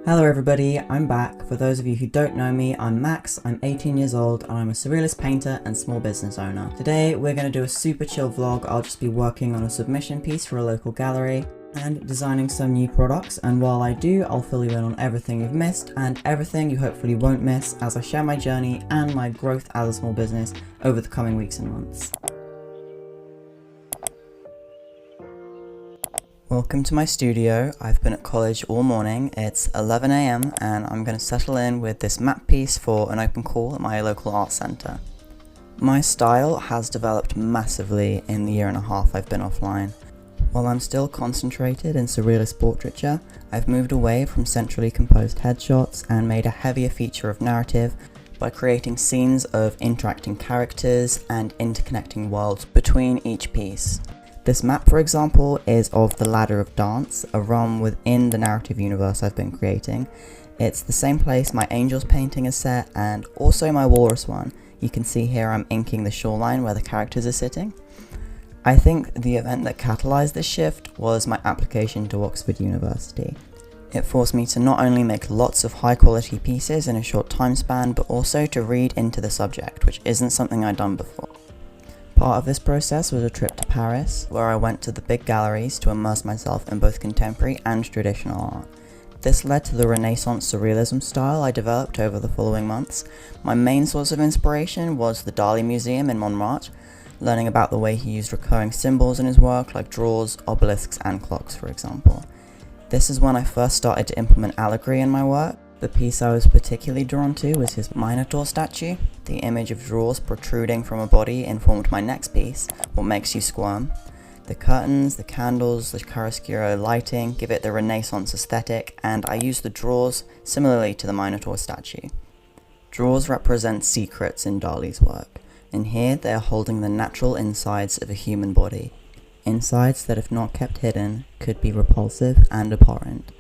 Hello everybody, I'm back. For those of you who don't know me, I'm Max, I'm 18 years old, and I'm a surrealist painter and small business owner. Today we're going to do a super chill vlog. I'll just be working on a submission piece for a local gallery and designing some new products, and while I do, I'll fill you in on everything you've missed and everything you hopefully won't miss as I share my journey and my growth as a small business over the coming weeks and months. Welcome to my studio. I've been at college all morning. It's 11 AM and I'm going to settle in with this map piece for an open call at my local art centre. My style has developed massively in the year and a half I've been offline. While I'm still concentrated in surrealist portraiture, I've moved away from centrally composed headshots and made a heavier feature of narrative by creating scenes of interacting characters and interconnecting worlds between each piece. This map, for example, is of the Ladder of Dance, a realm within the narrative universe I've been creating. It's the same place my Angels painting is set, and also my Walrus one. You can see here I'm inking the shoreline where the characters are sitting. I think the event that catalysed this shift was my application to Oxford University. It forced me to not only make lots of high quality pieces in a short time span, but also to read into the subject, which isn't something I'd done before. Part of this process was a trip to Paris, where I went to the big galleries to immerse myself in both contemporary and traditional art. This led to the Renaissance Surrealism style I developed over the following months. My main source of inspiration was the Dali Museum in Montmartre, learning about the way he used recurring symbols in his work like drawers, obelisks and clocks, for example. This is when I first started to implement allegory in my work. The piece I was particularly drawn to was his Minotaur statue. The image of drawers protruding from a body informed my next piece, What Makes You Squirm. The curtains, the candles, the chiaroscuro lighting give it the Renaissance aesthetic, and I used the drawers similarly to the Minotaur statue. Drawers represent secrets in Dali's work, and here they are holding the natural insides of a human body. Insides that, if not kept hidden, could be repulsive and abhorrent.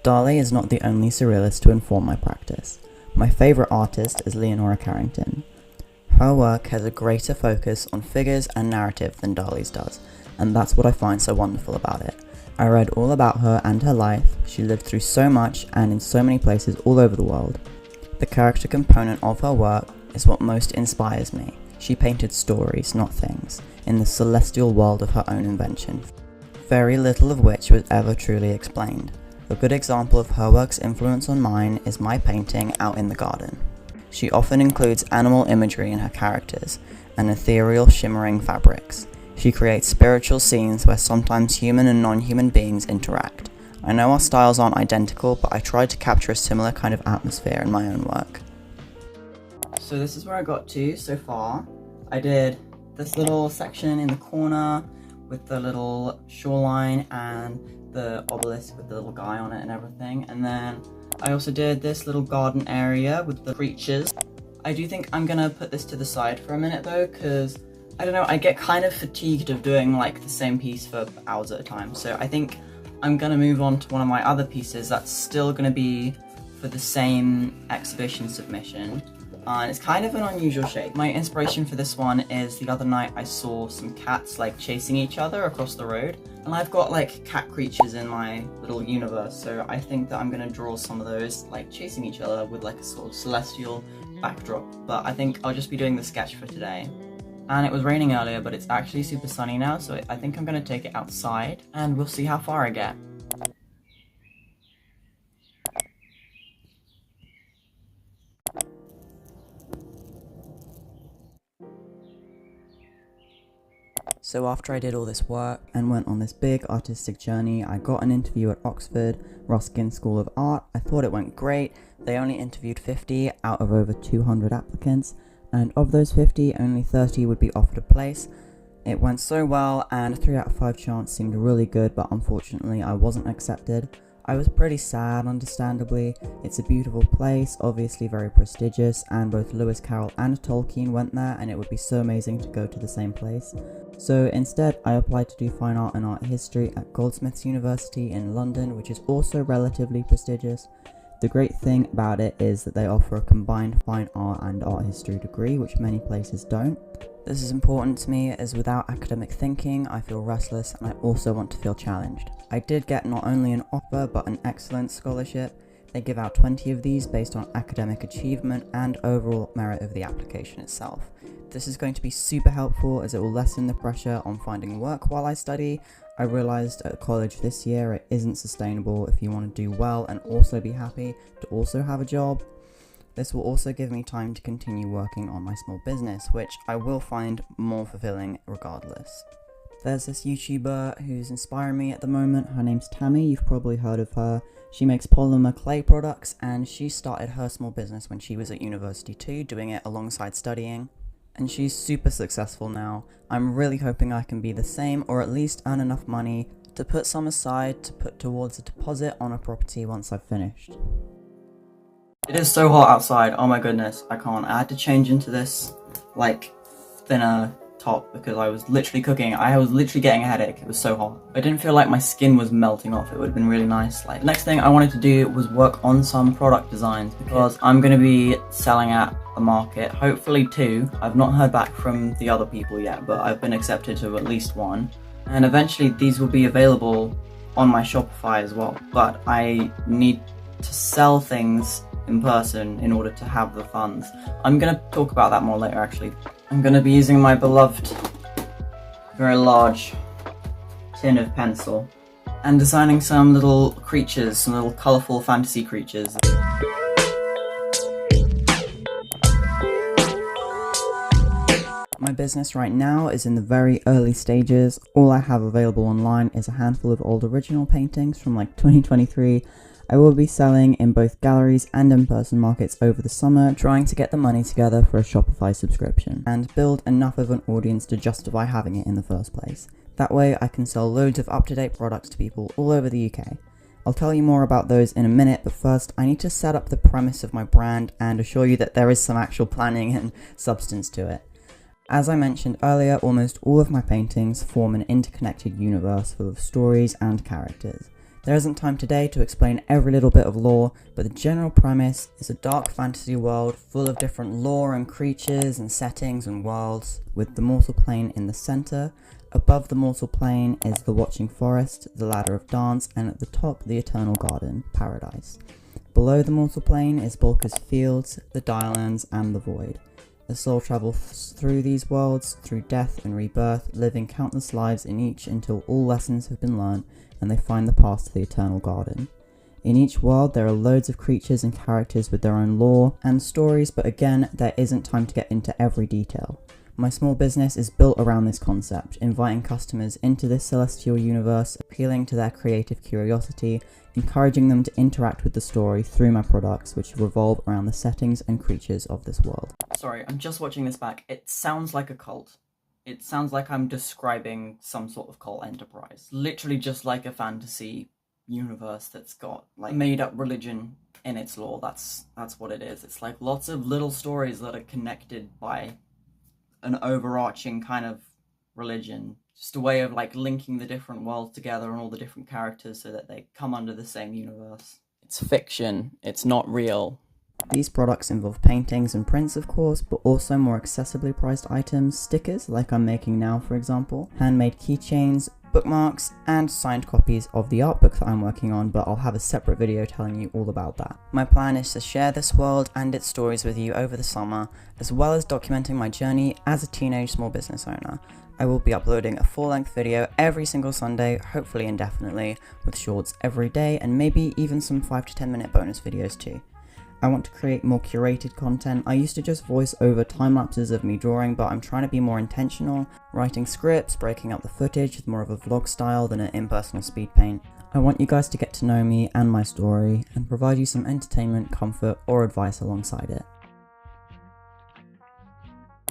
Dali is not the only surrealist to inform my practice. My favourite artist is Leonora Carrington. Her work has a greater focus on figures and narrative than Dali's does, and that's what I find so wonderful about it. I read all about her and her life. She lived through so much and in so many places all over the world. The character component of her work is what most inspires me. She painted stories, not things, in the celestial world of her own invention, very little of which was ever truly explained. A good example of her work's influence on mine is my painting Out in the Garden. She often includes animal imagery in her characters and ethereal shimmering fabrics. She creates spiritual scenes where sometimes human and non-human beings interact. I know our styles aren't identical, but I tried to capture a similar kind of atmosphere in my own work. So this is where I got to so far. I did this little section in the corner with the little shoreline and the obelisk with the little guy on it and everything, and then I also did this little garden area with the creatures. I do think I'm gonna put this to the side for a minute though, because I don't know, I get kind of fatigued of doing like the same piece for hours at a time, so I think I'm gonna move on to one of my other pieces that's still gonna be for the same exhibition submission. And it's kind of an unusual shape. My inspiration for this one is the other night I saw some cats like chasing each other across the road, and I've got like cat creatures in my little universe, so I think that I'm gonna draw some of those like chasing each other with like a sort of celestial backdrop. But I think I'll just be doing the sketch for today. And it was raining earlier, but it's actually super sunny now, so I think I'm gonna take it outside and we'll see how far I get. So after I did all this work and went on this big artistic journey, I got an interview at Oxford Ruskin School of Art. I thought it went great. They only interviewed 50 out of over 200 applicants, and of those 50, only 30 would be offered a place. It went so well, and a 3 out of 5 chance seemed really good, but unfortunately I wasn't accepted. I was pretty sad, understandably. It's a beautiful place, obviously very prestigious, and both Lewis Carroll and Tolkien went there, and it would be so amazing to go to the same place. So instead, I applied to do fine art and art history at Goldsmiths University in London, which is also relatively prestigious. The great thing about it is that they offer a combined fine art and art history degree, which many places don't. This is important to me as without academic thinking, I feel restless and I also want to feel challenged. I did get not only an offer but an excellent scholarship, They give out 20 of these based on academic achievement and overall merit of the application itself. This is going to be super helpful as it will lessen the pressure on finding work while I study. I realised at college this year it isn't sustainable if you want to do well and also be happy to also have a job. This will also give me time to continue working on my small business, which I will find more fulfilling regardless. There's this YouTuber who's inspiring me at the moment. Her name's Tammy, you've probably heard of her. She makes polymer clay products and she started her small business when she was at university too, doing it alongside studying. And she's super successful now. I'm really hoping I can be the same, or at least earn enough money to put some aside to put towards a deposit on a property once I've finished. It is so hot outside, oh my goodness, I can't. I had to change into this, like, thinner top because I was literally cooking. I was literally getting a headache, it was so hot. I didn't feel like my skin was melting off, it would have been really nice. Like, the next thing I wanted to do was work on some product designs because I'm going to be selling at a market, hopefully 2. I've not heard back from the other people yet, but I've been accepted to at least 1. And eventually these will be available on my Shopify as well, but I need to sell things in person in order to have the funds. I'm going to talk about that more later actually. I'm going to be using my beloved, very large tin of pencil and designing some little creatures, some little colourful fantasy creatures. My business right now is in the very early stages. All I have available online is a handful of old original paintings from like 2023. I will be selling in both galleries and in-person markets over the summer, trying to get the money together for a Shopify subscription and build enough of an audience to justify having it in the first place. That way I can sell loads of up-to-date products to people all over the UK. I'll tell you more about those in a minute, but first I need to set up the premise of my brand and assure you that there is some actual planning and substance to it. As I mentioned earlier, almost all of my paintings form an interconnected universe full of stories and characters. There isn't time today to explain every little bit of lore, but the general premise is a dark fantasy world full of different lore and creatures and settings and worlds, with the mortal plane in the centre. Above the mortal plane is the Watching Forest, the Ladder of Dance, and at the top the Eternal Garden, Paradise. Below the mortal plane is Bulka's Fields, the Direlands, and the Void. The soul travels through these worlds, through death and rebirth, living countless lives in each until all lessons have been learned and they find the path to the Eternal Garden. In each world there are loads of creatures and characters with their own lore and stories, but again, there isn't time to get into every detail. My small business is built around this concept, inviting customers into this celestial universe, appealing to their creative curiosity, encouraging them to interact with the story through my products, which revolve around the settings and creatures of this world. Sorry, I'm just watching this back. It sounds like a cult. It sounds like I'm describing some sort of cult enterprise. Literally just like a fantasy universe that's got like made up religion in its lore. That's what it is. It's like lots of little stories that are connected by an overarching kind of religion. Just a way of like linking the different worlds together and all the different characters so that they come under the same universe. It's fiction, it's not real. These products involve paintings and prints of course, but also more accessibly priced items, stickers like I'm making now for example, handmade keychains, bookmarks, and signed copies of the art book that I'm working on, but I'll have a separate video telling you all about that. My plan is to share this world and its stories with you over the summer, as well as documenting my journey as a teenage small business owner. I will be uploading a full-length video every single Sunday, hopefully indefinitely, with shorts every day, and maybe even some 5 to 10 minute bonus videos too. I want to create more curated content. I used to just voice over time lapses of me drawing, but I'm trying to be more intentional, writing scripts, breaking up the footage with more of a vlog style than an impersonal speed paint. I want you guys to get to know me and my story, and provide you some entertainment, comfort, or advice alongside it.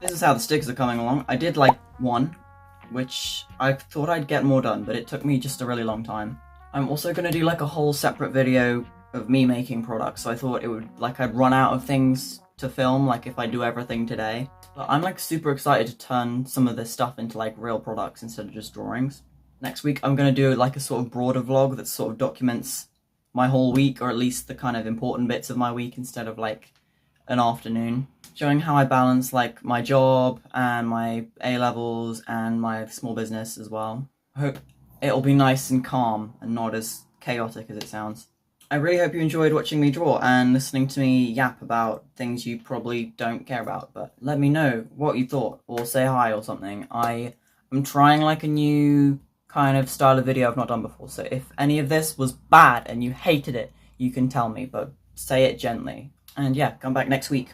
This is how the stickers are coming along. I did like one, which I thought I'd get more done, but it took me just a really long time. I'm also going to do like a whole separate video of me making products, so I thought it would, like, I'd run out of things to film, like if I do everything today. But I'm like super excited to turn some of this stuff into like real products instead of just drawings. Next week I'm going to do like a sort of broader vlog that sort of documents my whole week, or at least the kind of important bits of my week instead of like an afternoon. Showing how I balance like my job and my A-levels and my small business as well. I hope it'll be nice and calm and not as chaotic as it sounds. I really hope you enjoyed watching me draw and listening to me yap about things you probably don't care about, but let me know what you thought, or say hi or something. I am trying like a new kind of style of video I've not done before, so if any of this was bad and you hated it, you can tell me, but say it gently. And yeah, come back next week.